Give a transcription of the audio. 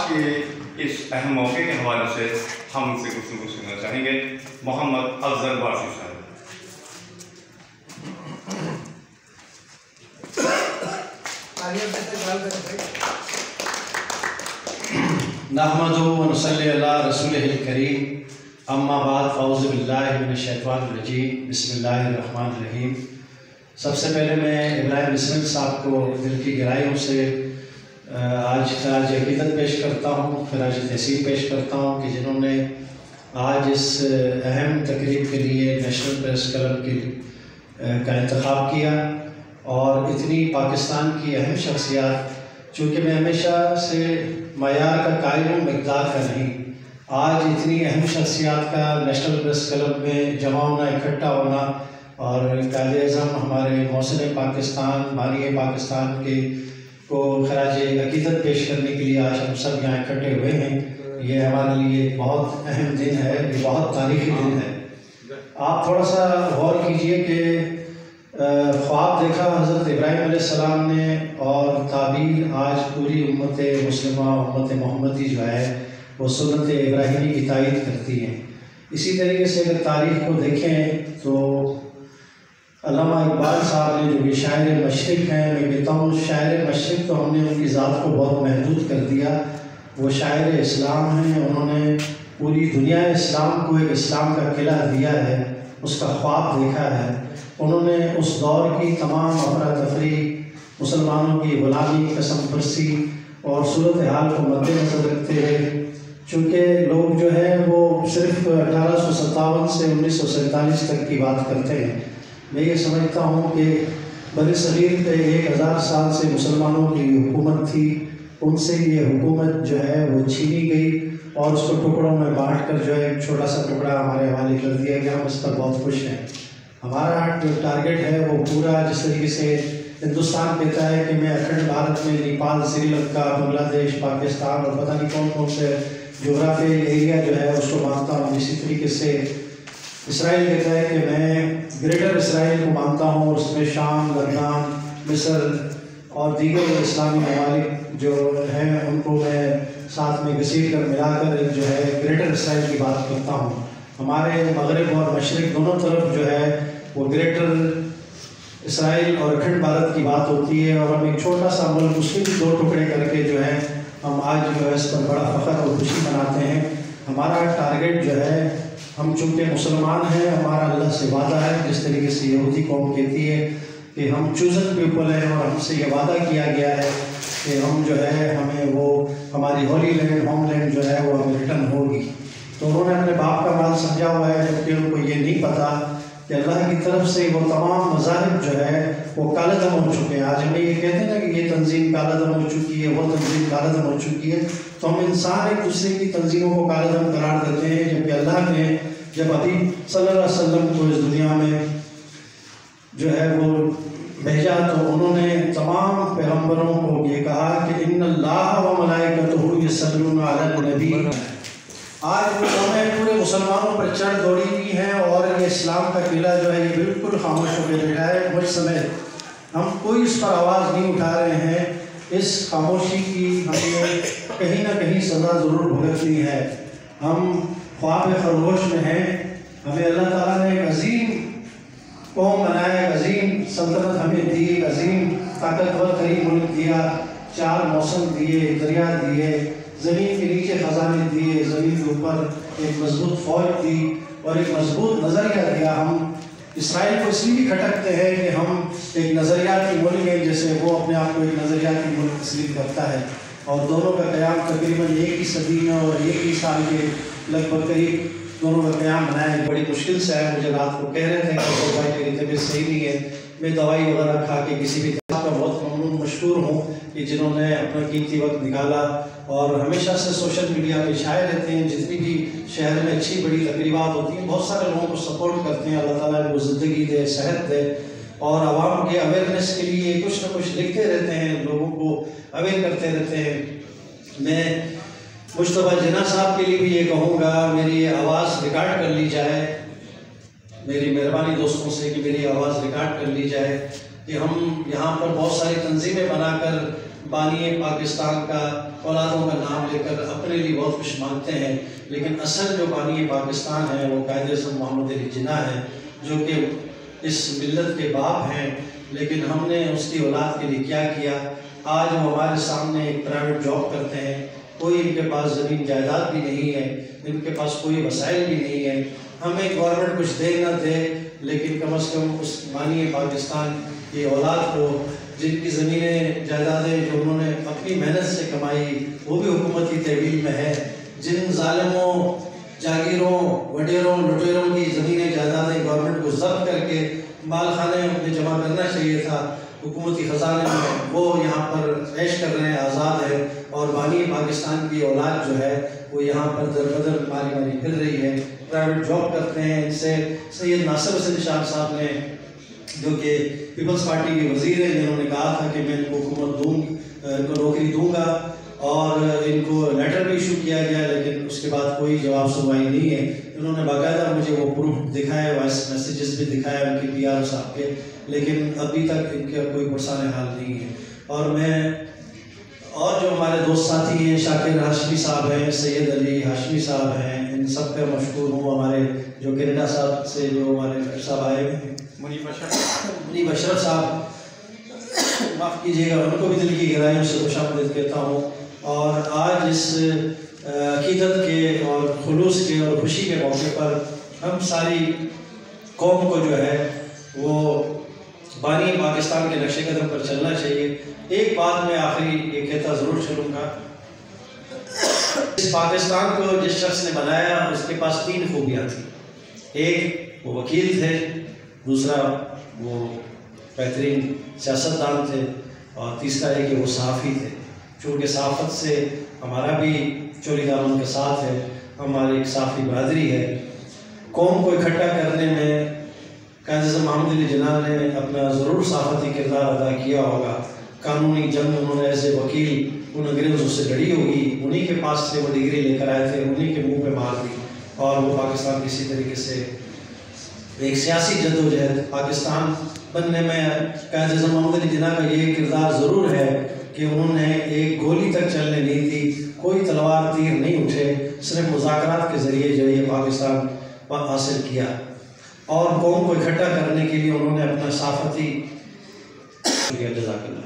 کے اس اہم موقع کے حوالے سے ہم ان سے گفتگو سننا چاہیں گے۔ محمد افضل باشی صاحب۔ نحمدہ و نصلی علی رسولہ الکریم، اما بعد، اعوذ باللہ من الشیطان الرجیم، بسم اللہ الرحمن الرحیم۔ سب سے پہلے میں ابراہیم بسمل صاحب کو دل کی گہرائیوں سے آج خراج عقیدت پیش کرتا ہوں، خراج تحسین پیش کرتا ہوں کہ جنہوں نے آج اس اہم تقریب کے لیے نیشنل پریس کلب کا انتخاب کیا، اور اتنی پاکستان کی اہم شخصیات، چونکہ میں ہمیشہ سے معیار کا قائل ہوں، مقدار کا نہیں، آج اتنی اہم شخصیات کا نیشنل پریس کلب میں جمع ہونا، اکٹھا ہونا، اور قائد اعظم ہمارے محسن پاکستان، بانی پاکستان کو خراج عقیدت پیش کرنے کے لیے آج ہم سب یہاں اکٹھے ہوئے ہیں، یہ ہمارے لیے بہت اہم دن ہے، یہ بہت تاریخی دن ہے۔ آپ تھوڑا سا غور کیجئے کہ خواب دیکھا حضرت ابراہیم علیہ السلام نے، اور تعبیر آج پوری امت مسلمہ، امت محمدی جو ہے وہ سنت ابراہیمی کی تائید کرتی ہیں۔ اسی طریقے سے اگر تاریخ کو دیکھیں تو علامہ اقبال صاحب نے جو کہ شاعر مشرق ہیں، میں کہتا ہوں شاعر مشرق تو ہم نے ان کی ذات کو بہت محدود کر دیا، وہ شاعر اسلام ہیں، انہوں نے پوری دنیا اسلام کو ایک اسلام کا قلعہ دیا ہے، اس کا خواب دیکھا ہے۔ انہوں نے اس دور کی تمام افراتفری، مسلمانوں کی غلامی، قسم پرسی اور صورتحال کو مد نظر رکھتے ہوئے، چونکہ لوگ جو ہے وہ صرف 1857 سے 1947 تک کی بات کرتے ہیں، میں یہ سمجھتا ہوں کہ بر صغیر پہ 1000 سال سے مسلمانوں کی حکومت تھی، ان سے یہ حکومت جو ہے وہ چھینی گئی، اور اس کو ٹکڑوں میں بانٹ کر جو ہے ایک چھوٹا سا ٹکڑا ہمارے حوالے کر دیا گیا۔ ہم اس پر بہت خوش ہیں۔ ہمارا جو ٹارگٹ ہے وہ پورا، جس طریقے سے ہندوستان کہتا ہے کہ میں اکھنڈ بھارت میں نیپال، سری لنکا، بنگلہ دیش، پاکستان اور پتہ نہیں کون کون سے جغرافیائی ایریا جو ہے اس کو مانتا ہوں، اسی طریقے سے اسرائیل کہتا ہے کہ میں گریٹر اسرائیل کو مانتا ہوں، اور اس میں شام، لبنان، مصر اور دیگر اسلامی ممالک جو ہیں ان کو میں ساتھ میں گھسیٹ کر ملا کر جو ہے گریٹر اسرائیل کی بات کرتا ہوں۔ ہمارے مغرب اور مشرق دونوں طرف جو ہے وہ گریٹر اسرائیل اور اکھنڈ بھارت کی بات ہوتی ہے، اور ہم ایک چھوٹا سا ملک اس کے بھی 2 ٹکڑے کر کے جو ہے ہم آج جو ہے اس پر بڑا فخر اور خوشی مناتے ہیں۔ ہمارا ٹارگٹ جو ہے، ہم چونکہ مسلمان ہیں، ہمارا اللہ سے وعدہ ہے، جس طریقے سے یہودی قوم کہتی ہے کہ ہم چوزن پیپل ہیں، اور ہم سے یہ وعدہ کیا گیا ہے کہ ہم جو ہے ہمیں وہ ہماری ہولی لینڈ، ہوم لینڈ جو ہے وہ ہمیں ریٹرن ہوگی۔ تو انہوں نے اپنے باپ کا مال سمجھا ہوا ہے، جبکہ ان کو یہ نہیں پتا کہ اللہ کی طرف سے وہ تمام مذاہب جو ہے وہ کالہ دم ہو چکے ہیں۔ آج ہمیں یہ کہتے ہیں نا کہ یہ تنظیم کالہ دم ہو چکی ہے، وہ تنظیم کالہ دم ہو چکی ہے، تو ہم انسان ایک دوسرے کی تنظیموں کو کالہ دم قرار دیتے ہیں، جبکہ اللہ نے جب حبیب صلی اللہ علیہ وسلم کو اس دنیا میں جو ہے وہ بھیجا تو انہوں نے تمام پیغمبروں کو یہ کہا کہ ان اللہ و ملائکتہ یصلون علی النبی۔ آج وہ قومیں پورے مسلمانوں پر چڑھ دوڑی ہوئی ہیں، اور یہ اسلام کا قلعہ جو ہے یہ بالکل خاموش ہو کے بیٹھا ہے، مجھ سمیت ہم کوئی اس پر آواز نہیں اٹھا رہے ہیں۔ اس خاموشی کی ہمیں کہیں نہ کہیں سزا ضرور بھگتنی ہے۔ ہم خواب خرگوش میں ہیں، ہمیں اللہ تعالیٰ نے ایک عظیم قوم بنایا، ایک عظیم سلطنت ہمیں دی، ایک عظیم طاقتور ترین ملک دیا، 4 موسم دیے، دریا دیے، زمین کے نیچے خزانے دیے، زمین کے اوپر ایک مضبوط فوج دی، اور ایک مضبوط نظریہ دیا۔ ہم اسرائیل کو اس لیے بھی کھٹکتے ہیں کہ ہم ایک نظریاتی ملک ہیں، جیسے وہ اپنے آپ کو ایک نظریاتی ملک تسلیم کرتا ہے، اور دونوں کا قیام تقریباً 1 ہی صدی میں اور 1 ہی سال کے لگ بھگ قریب دونوں کا قیام بنایا ہے۔ بڑی مشکل سے ہے، مجھے رات کو کہہ رہے تھے کہ بھائی میری طبیعت صحیح نہیں ہے، میں دوائی وغیرہ کھا کے کسی بھی طرح کا بہت ممنون مشکور ہوں کہ جنہوں نے اپنا قیمتی وقت نکالا، اور ہمیشہ سے سوشل میڈیا پہ شائع رہتے ہیں، جتنی بھی شہر میں اچھی بڑی تقریبات ہوتی ہیں بہت سارے لوگوں کو سپورٹ کرتے ہیں۔ اللہ تعالیٰ ان کو زندگی دے، صحت دے، اور عوام کے اویئرنیس کے لیے کچھ نہ کچھ لکھتے رہتے ہیں، لوگوں کو اویئر کرتے رہتے ہیں۔ میں مجتبیٰ جناح صاحب کے لیے بھی یہ کہوں گا، میری آواز ریکارڈ کر لی جائے، میری مہربانی دوستوں سے کہ میری آواز ریکارڈ کر لی جائے کہ ہم یہاں پر بہت ساری تنظیمیں بنا کر بانی پاکستان کا اولادوں کا نام لے کر اپنے لیے بہت کچھ مانگتے ہیں، لیکن اصل جو بانی پاکستان ہے وہ قائد اعظم محمد علی جناح ہے، جو کہ اس ملت کے باپ ہیں، لیکن ہم نے اس کی اولاد کے لیے کیا کیا؟ آج وہ ہمارے سامنے ایک پرائیویٹ جاب کرتے ہیں، کوئی ان کے پاس زمین جائیداد بھی نہیں ہے، ان کے پاس کوئی وسائل بھی نہیں ہے۔ ہمیں گورنمنٹ کچھ دے نہ دے، لیکن کم از کم اس بانی پاکستان کی اولاد کو، جن کی زمینیں جائیدادیں جو انہوں نے اپنی محنت سے کمائی وہ بھی حکومتی تحویل میں ہے، جن ظالموں، جاگیروں، وڈیروں، لٹیروں کی زمینیں جائیدادیں گورنمنٹ کو ضبط کر کے مال خانے میں جمع کرنا چاہیے تھا حکومتی خزانے میں، وہ یہاں پر عیش کر رہے ہیں، آزاد ہے، اور بانی پاکستان کی اولاد جو ہے وہ یہاں پر در بدر ماری پھر رہی ہے، پرائیویٹ جاب کرتے ہیں۔ ان سے سید ناصر حسین شاہ صاحب نے، جو کہ پیپلز پارٹی کے وزیر ہیں، جنہوں نے کہا تھا کہ میں ان کو حکومت ان کو نوکری دوں گا، اور ان کو لیٹر بھی ایشو کیا گیا، لیکن اس کے بعد کوئی جواب سنوائی نہیں ہے۔ انہوں نے باقاعدہ مجھے وہ پروف دکھایا، وائس میسیجز بھی دکھایا ان کے PR صاحب کے، لیکن ابھی تک ان کا کوئی پرسان حال نہیں ہے۔ اور جو ہمارے دوست ساتھی ہیں، شاکر ہاشمی صاحب ہیں، سید علی ہاشمی صاحب ہیں، ان سب کا مشکور ہوں۔ ہمارے جو کینیڈا صاحب سے جو ہمارے صاحب آئے ہوئے ہیں، منیب اشرف صاحب، معاف کیجیے گا، ان کو بھی دل کی گہرائیوں سے خوش آمدید کہتا ہوں۔ اور آج اس عقیدت کے اور خلوص کے اور خوشی کے موقع پر ہم ساری قوم کو جو ہے وہ بانی پاکستان کے نقش قدم پر چلنا چاہیے۔ ایک بات میں آخری یہ کہتا ضرور چلوں گا، اس پاکستان کو جس شخص نے بنایا اس کے پاس 3 خوبیاں تھیں۔ ایک وہ وکیل تھے، دوسرا وہ بہترین سیاستدان تھے، اور تیسرا ہے کہ وہ صحافی تھے۔ چونکہ صحافت سے ہمارا بھی چوری دامن کے ساتھ ہے، ہماری ایک صحافی برادری ہے۔ قوم کو اکٹھا کرنے میں قائد اعظم محمد علی جناح نے اپنا ضرور صحافتی کردار ادا کیا ہوگا۔ قانونی جنگ انہوں نے ایسے وکیل ان انگریزوں سے لڑی ہوگی، انہی کے پاس سے وہ ڈگری لے کر آئے تھے، انہی کے منہ پہ مار دی، اور وہ پاکستان کسی طریقے سے ایک سیاسی جدوجہد پاکستان بننے میں قائد اعظم محمد علی جناح کا یہ کردار ضرور ہے کہ انہوں نے ایک گولی تک چلنے نہیں دی، کوئی تلوار تیر نہیں اٹھے، صرف مذاکرات کے ذریعے جو یہ پاکستان حاصل کیا، اور قوم کو اکٹھا کرنے کے لیے انہوں نے اپنا صحافتی جزاک اللہ۔